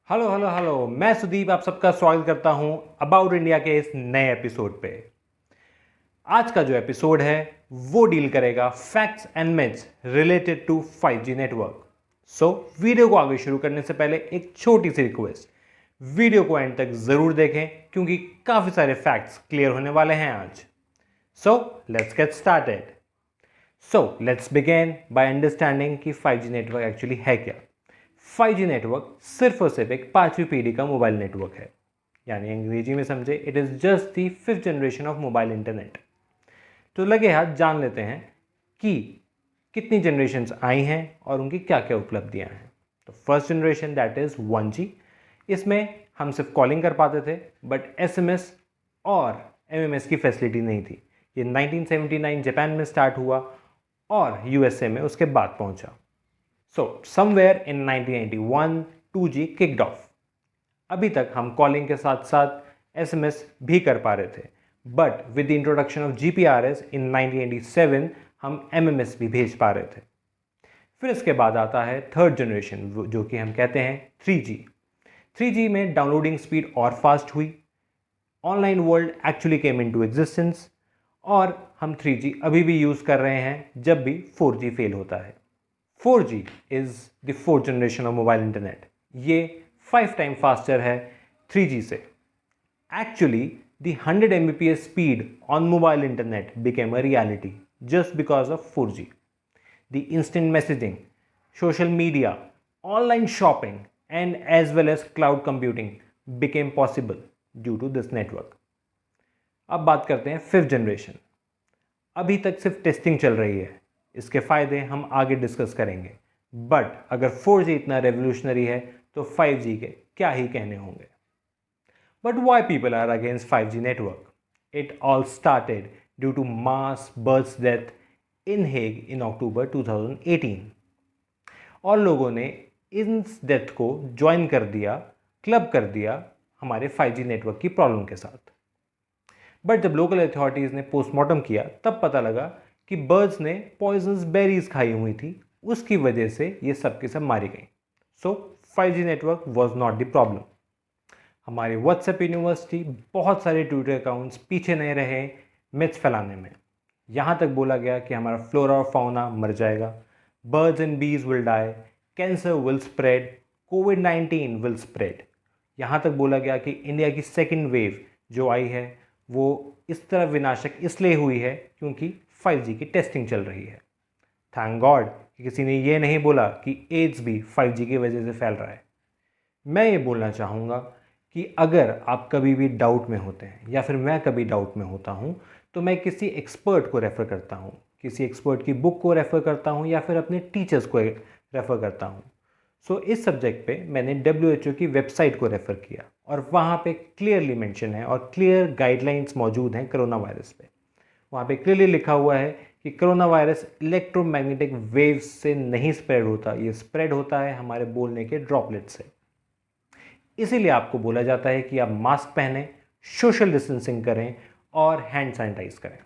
Hello hello hello, मैं सुदीप आप सबका स्वागत करता हूं अबाउट इंडिया के इस नए एपिसोड पे। आज का जो एपिसोड है वो डील करेगा facts and myths related to 5G network. So video को आगे शुरू करने से पहले एक छोटी सी रिक्वेस्ट, वीडियो को एंड तक जरूर देखें क्योंकि काफी सारे फैक्ट्स क्लियर होने वाले हैं आज। So let's get started. So let's begin by understanding कि 5G नेटवर्क एक्चुअली है क्या। 5G नेटवर्क सिर्फ और सिर्फ एक 5वीं पीढ़ी का मोबाइल नेटवर्क है, यानी अंग्रेजी में समझे it is just the 5th generation of mobile internet. तो लगे हाथ जान लेते हैं कि कितनी जनरेशन्स आई हैं और उनकी क्या क्या उपलब्धियां हैं। तो first generation that is 1G। इसमें हम सिर्फ कॉलिंग कर पाते थे बट SMS और MMS की फैसिलिटी नहीं थी। ये 1979 जापान में स्टार्ट हुआ और USA में उसके बाद पहुंचा। So, somewhere in 1991, 2G kicked off. अभी तक हम कॉलिंग के साथ साथ SMS भी कर पा रहे थे, but with the introduction of GPRS इन 1987 हम MMS भी भेज पा रहे थे। फिर इसके बाद आता है थर्ड जनरेशन जो कि हम कहते हैं 3G। 3G में डाउनलोडिंग स्पीड और फास्ट हुई, online world actually came into existence और हम 3G अभी भी यूज़ कर रहे हैं जब भी 4G फेल होता है। 4G is the fourth generation of mobile internet. ये 5 टाइम फास्टर है 3G से। Actually, the 100 Mbps speed on mobile internet became a reality just because of 4G. The instant messaging, social media, online shopping, and as well as cloud computing became possible due to this network. अब बात करते हैं fifth generation. अभी तक सिर्फ testing चल रही है, इसके फ़ायदे हम आगे डिस्कस करेंगे, बट अगर 4G इतना रेवोल्यूशनरी है तो 5G के क्या ही कहने होंगे। But why people are against 5G network? It all started due to mass birth death in Hague in October 2018 और लोगों ने इस डेथ को ज्वाइन कर दिया, क्लब कर दिया हमारे 5G नेटवर्क की प्रॉब्लम के साथ। बट जब लोकल अथॉरिटीज़ ने पोस्टमार्टम किया तब पता लगा कि बर्ड्स ने पॉइजनस बेरीज खाई हुई थी, उसकी वजह से ये सब के सब मारी गई। सो 5G network was not the problem. हमारे व्हाट्सएप यूनिवर्सिटी बहुत सारे ट्विटर अकाउंट्स पीछे नहीं रहे मिथ्स फैलाने में। यहाँ तक बोला गया कि हमारा फ्लोरा और फाउना मर जाएगा, birds and bees will die, cancer will spread, कोविड-19 विल स्प्रेड। यहाँ तक बोला गया कि इंडिया की सेकेंड वेव जो आई है वो इस तरह विनाशक इसलिए हुई है क्योंकि 5G की टेस्टिंग चल रही है। थैंक गॉड कि किसी ने ये नहीं बोला कि एड्स भी 5G की वजह से फैल रहा है। मैं ये बोलना चाहूँगा कि अगर आप कभी भी डाउट में होते हैं या फिर मैं कभी डाउट में होता हूँ तो मैं किसी एक्सपर्ट को रेफ़र करता हूँ, किसी एक्सपर्ट की बुक को रेफ़र करता हूँ या फिर अपने टीचर्स को रेफ़र करता हूँ। सो इस सब्जेक्ट पे मैंने WHO की वेबसाइट को रेफ़र किया और वहाँ पे क्लियरली मेंशन है और क्लियर गाइडलाइंस मौजूद हैं कोरोना वायरस पे। वहाँ पे क्लियरली लिखा हुआ है कि कोरोना वायरस इलेक्ट्रोमैग्नेटिक वेव्स से नहीं स्प्रेड होता, ये स्प्रेड होता है हमारे बोलने के ड्रॉपलेट से। इसीलिए आपको बोला जाता है कि आप मास्क पहनें, सोशल डिस्टेंसिंग करें और हैंड सैनिटाइज करें।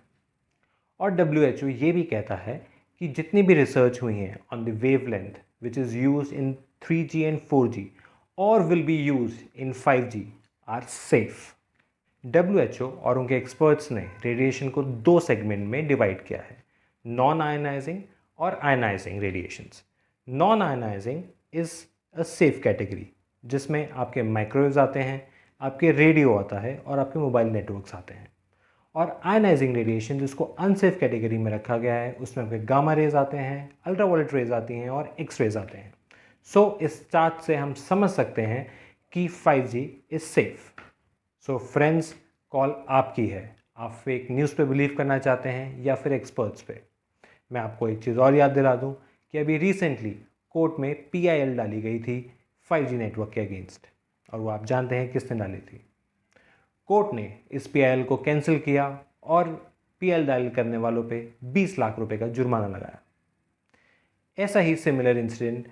और WHO ये भी कहता है कि जितनी भी रिसर्च हुई हैं on the wavelength which is used in 3G and 4G और will be used in 5G are safe. WHO और उनके एक्सपर्ट्स ने रेडिएशन को दो सेगमेंट में डिवाइड किया है, नॉन आयनाइजिंग और ionising radiations. Non ionising is a safe category जिसमें आपके माइक्रोवेव्स आते हैं, आपके रेडियो आता है और आपके मोबाइल नेटवर्क्स आते हैं। और आयनाइजिंग रेडिएशन जिसको अनसेफ कैटेगरी में रखा गया है, उसमें आपके गामा रेज आते हैं, अल्ट्रावायलेट रेज आती हैं और एक्स रेज आते हैं। सो इस चार्ट से हम समझ सकते हैं कि 5G is safe. So friends, call आपकी है। आप फेक न्यूज़ पे बिलीव करना चाहते हैं या फिर एक्सपर्ट्स पे। मैं आपको एक चीज़ और याद दिला दूं कि अभी रिसेंटली कोर्ट में PIL डाली गई थी 5G नेटवर्क के अगेंस्ट, और वो आप जानते हैं किसने डाली थी। कोर्ट ने इस PIL को कैंसिल किया और PIL डायल करने वालों पे 20 लाख रुपए का जुर्माना लगाया। ऐसा ही similar incident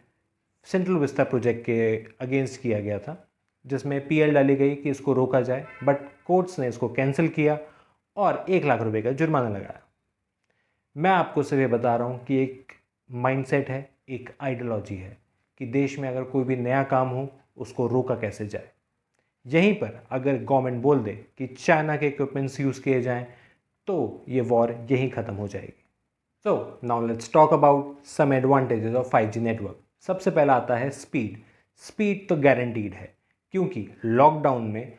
Central Vista project के अगेंस्ट किया गया था जिसमें PIL डाली गई कि इसको रोका जाए, बट कोर्ट्स ने इसको कैंसिल किया और 1 लाख रुपए का जुर्माना लगाया। मैं आपको सिर्फ ये बता रहा हूँ कि एक माइंडसेट है, एक आइडियोलॉजी है कि देश में अगर कोई भी नया काम हो उसको रोका कैसे जाए। यहीं पर अगर गवर्नमेंट बोल दे कि चाइना के इक्विपमेंट्स यूज़ किए जाएं तो ये वॉर यहीं ख़त्म हो जाएगी। So now let's talk about some advantages of 5G network. सबसे पहला आता है स्पीड। स्पीड तो गारंटीड है, क्योंकि लॉकडाउन में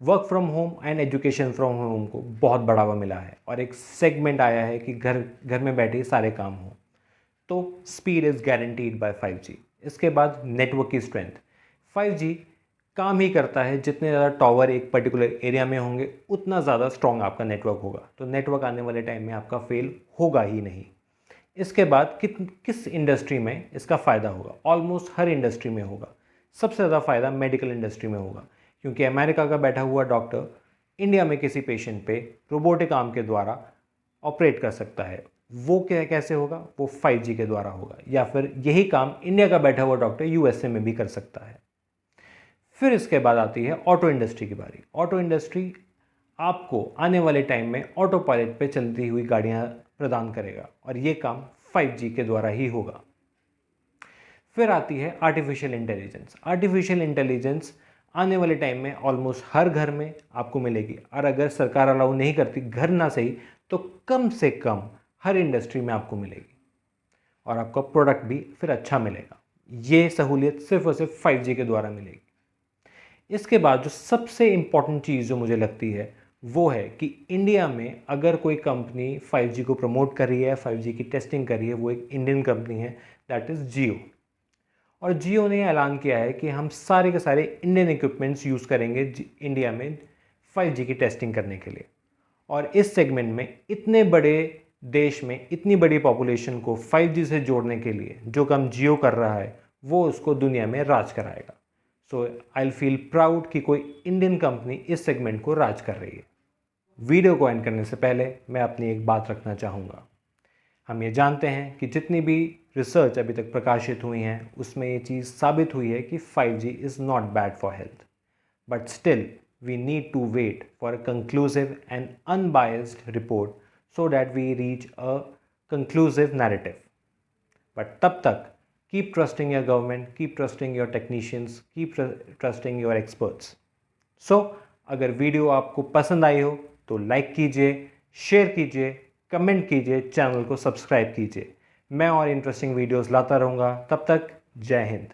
work from home and education from home को बहुत बढ़ावा मिला है और एक सेगमेंट आया है कि घर घर में बैठे सारे काम हों, तो speed is guaranteed bye 5G। इसके बाद नेटवर्क की स्ट्रेंथ। 5G काम ही करता है, जितने ज़्यादा टावर एक पर्टिकुलर एरिया में होंगे उतना ज़्यादा स्ट्रॉन्ग आपका नेटवर्क होगा, तो नेटवर्क आने वाले टाइम में आपका फेल होगा ही नहीं। इसके बाद किस इंडस्ट्री में इसका फ़ायदा होगा? ऑलमोस्ट हर इंडस्ट्री में होगा। सबसे ज़्यादा फ़ायदा मेडिकल इंडस्ट्री में होगा, क्योंकि अमेरिका का बैठा हुआ डॉक्टर इंडिया में किसी पेशेंट पे रोबोटिक आर्म के द्वारा ऑपरेट कर सकता है। वो कैसे होगा? वो 5G के द्वारा होगा। या फिर यही काम इंडिया का बैठा हुआ डॉक्टर USA में भी कर सकता है। फिर इसके बाद आती है ऑटो इंडस्ट्री की बारी। ऑटो इंडस्ट्री आपको आने वाले टाइम में ऑटो पायलट पे चलती हुई गाड़ियाँ प्रदान करेगा और ये काम 5G के द्वारा ही होगा। फिर आती है आर्टिफिशियल इंटेलिजेंस। आर्टिफिशियल इंटेलिजेंस आने वाले टाइम में ऑलमोस्ट हर घर में आपको मिलेगी, और अगर सरकार अलाउ नहीं करती घर ना सही तो कम से कम हर इंडस्ट्री में आपको मिलेगी और आपका प्रोडक्ट भी फिर अच्छा मिलेगा। ये सहूलियत सिर्फ और सिर्फ 5G के द्वारा मिलेगी। इसके बाद जो सबसे इम्पॉर्टेंट चीज़ जो मुझे लगती है वो है कि इंडिया में अगर कोई कंपनी 5G को प्रमोट कर रही है, 5G की टेस्टिंग कर रही है, वो एक इंडियन कंपनी है, दैट इज़ जियो। और जियो ने ऐलान किया है कि हम सारे के सारे इंडियन इक्विपमेंट्स यूज़ करेंगे इंडिया में 5G की टेस्टिंग करने के लिए। और इस सेगमेंट में इतने बड़े देश में इतनी बड़ी पॉपुलेशन को 5G से जोड़ने के लिए जो काम जियो कर रहा है वो उसको दुनिया में राज कराएगा। सो आई विल फील प्राउड कि कोई इंडियन कंपनी इस सेगमेंट को राज कर रही है। वीडियो को एंड करने से पहले मैं अपनी एक बात रखना चाहूँगा। हम ये जानते हैं कि जितनी भी रिसर्च अभी तक प्रकाशित हुई हैं उसमें ये चीज़ साबित हुई है कि 5G is not bad for health, but still we need to wait for a conclusive and unbiased report so that we reach a conclusive narrative. But तब तक keep trusting your government, keep trusting your technicians, keep trusting your experts. So, अगर video आपको पसंद आई हो तो like कीजिए, share कीजिए, comment कीजिए, चैनल को सब्सक्राइब कीजिए। मैं और इंटरेस्टिंग वीडियोस लाता रहूँगा। तब तक जय हिंद।